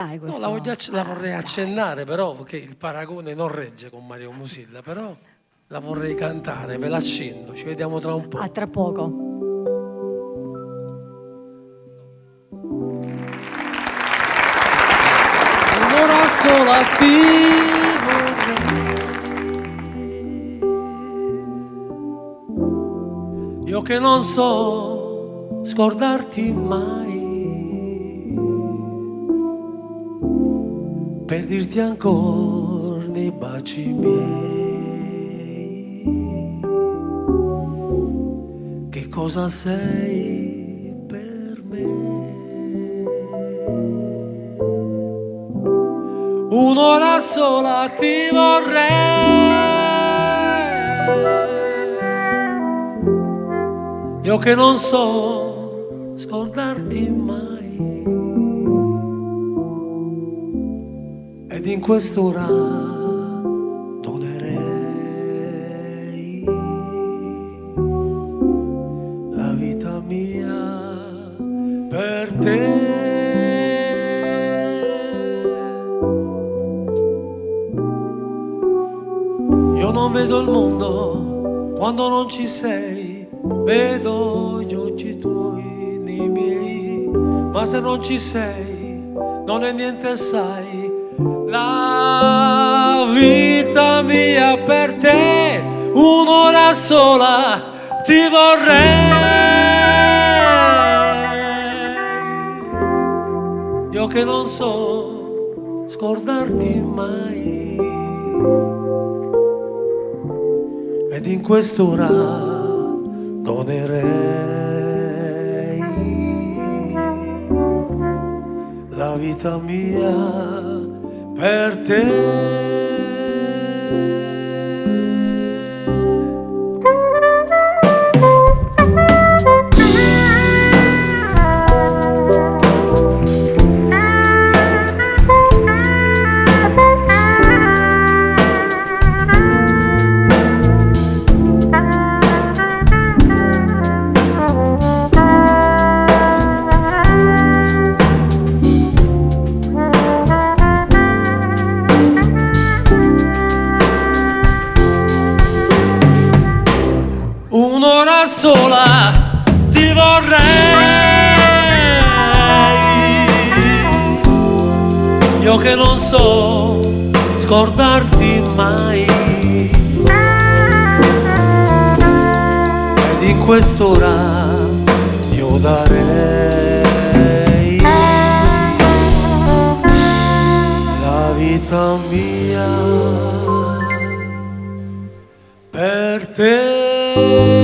No, Questo... la vorrei accennare, però, perché il paragone non regge con Mario Musilla, però la vorrei cantare, ve l'accenno, ci vediamo tra un po'. A tra poco. Un'ora sola ti vorrei, io che non so scordarti mai, per dirti ancora nei baci miei che cosa sei per me. Un'ora sola ti vorrei, io che non so scordarti mai, ed in quest'ora donerei la vita mia per te. Io non vedo il mondo quando non ci sei, vedo gli occhi tuoi nei miei, ma se non ci sei non è niente, sai, la vita mia per te. Un'ora sola ti vorrei, io che non so scordarti mai, ed in quest'ora donerei la vita mia per te. Un'ora sola ti vorrei, io che non so scordarti mai, ed in quest'ora io darei la vita mia per te.